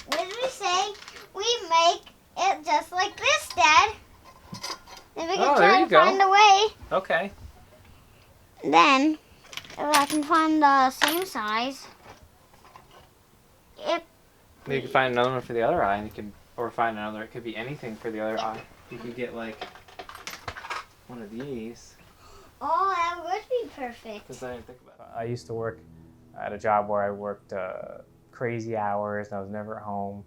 what did we say? We make it just like this, Dad. Then we can try to find a way. Okay. Then, if I can find the same size, You can find another one for the other eye, and you can, or find another. It could be anything for the other eye. You could get like one of these. Oh, that would be perfect. Because I didn't think about it. I used to work at a job where I worked crazy hours, and I was never at home,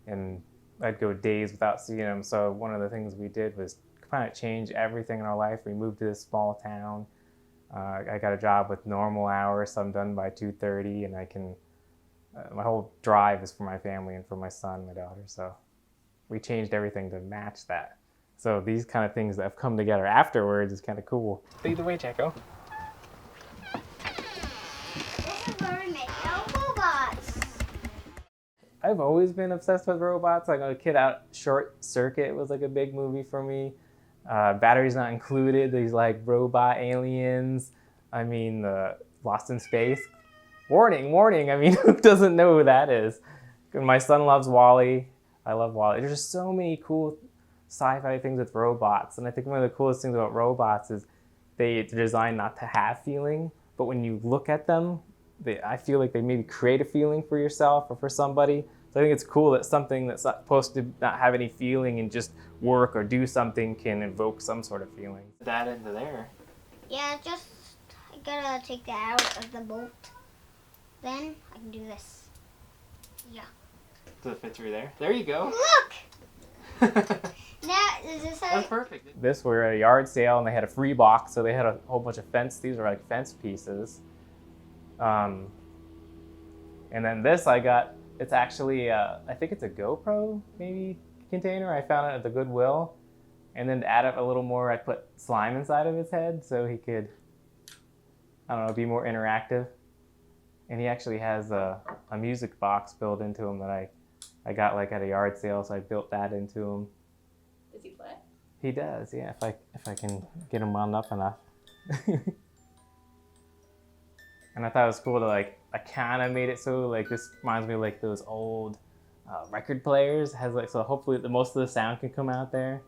and I'd go days without seeing them. So one of the things we did was kind of change everything in our life. We moved to this small town. I got a job with normal hours, so I'm done by 2:30, and I can. My whole drive is for my family and for my son, my daughter. So we changed everything to match that. So these kind of things that have come together afterwards is kind of cool. Lead the way, Jacko. This is where we make our robots. I've always been obsessed with robots. Like a kid out, Short Circuit was like a big movie for me. Batteries Not Included. These like robot aliens. I mean, Lost in Space. Warning, warning. I mean, who doesn't know who that is? My son loves WALL-E. I love WALL-E. There's just so many cool sci-fi things with robots. And I think one of the coolest things about robots is they're designed not to have feeling. But when you look at them, I feel like they maybe create a feeling for yourself or for somebody. So I think it's cool that something that's not supposed to not have any feeling and just work or do something can evoke some sort of feeling. That into there. Yeah, I gotta take that out of the bolt. Then I can do this. Yeah. Does it fit through there? There you go. Look! Now, is this That's perfect. This, we were at a yard sale and they had a free box, so they had a whole bunch of fence. These are like fence pieces. And then this I got, it's actually, I think it's a GoPro maybe container. I found it at the Goodwill. And then to add up a little more, I put slime inside of his head so he could, I don't know, be more interactive. And he actually has a music box built into him that I got like at a yard sale, so I built that into him. Does he play? He does, yeah, if I can get him wound up enough. And I thought it was cool to like, I kind of made it so like this reminds me of like those old record players. It has like, so hopefully most of the sound can come out there.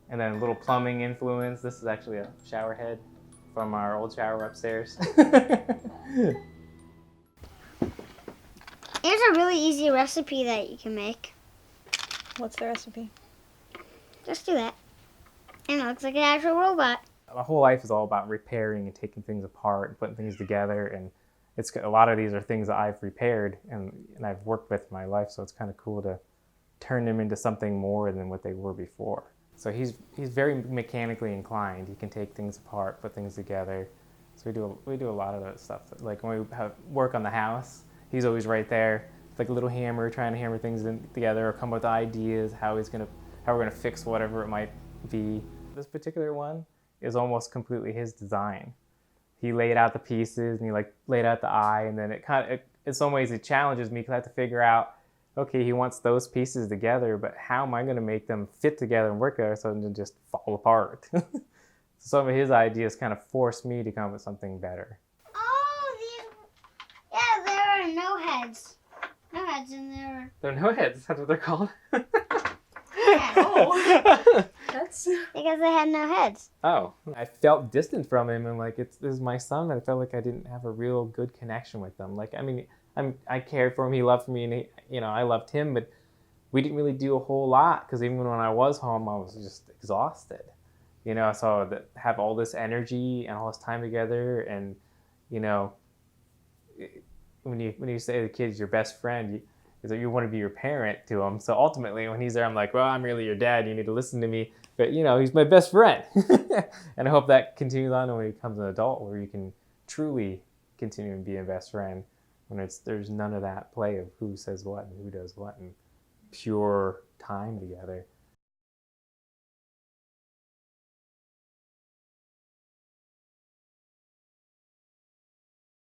And then a little plumbing influence. This is actually a shower head from our old shower upstairs. Here's a really easy recipe that you can make. What's the recipe? Just do that. And it looks like an actual robot. My whole life is all about repairing and taking things apart and putting things together. And it's a lot of these are things that I've repaired and I've worked with in my life. So it's kind of cool to turn them into something more than what they were before. So he's very mechanically inclined. He can take things apart, put things together. So we do a lot of that stuff. Like when we have work on the house, he's always right there, with like a little hammer, trying to hammer things together or come up with ideas how we're gonna fix whatever it might be. This particular one is almost completely his design. He laid out the pieces and he like laid out the eye, and then in some ways it challenges me because I have to figure out, okay, he wants those pieces together, but how am I going to make them fit together and work together so they don't just fall apart? So some of his ideas kind of forced me to come up with something better. Oh, yeah, there are no heads. No heads in there. They're no heads, that's what they're called. Yeah. Oh. That's... Because they had no heads. Oh, I felt distant from him and like this is my son, but I felt like I didn't have a real good connection with him. Like, I mean, I cared for him, he loved me, and I loved him, but we didn't really do a whole lot because even when I was home, I was just exhausted. So to have all this energy and all this time together, and when you say the kid's your best friend, is that you want to be your parent to him. So ultimately, when he's there, I'm like, well, I'm really your dad. You need to listen to me. But he's my best friend, and I hope that continues on when he becomes an adult, where you can truly continue to be a best friend. When there's none of that play of who says what and who does what and pure time together.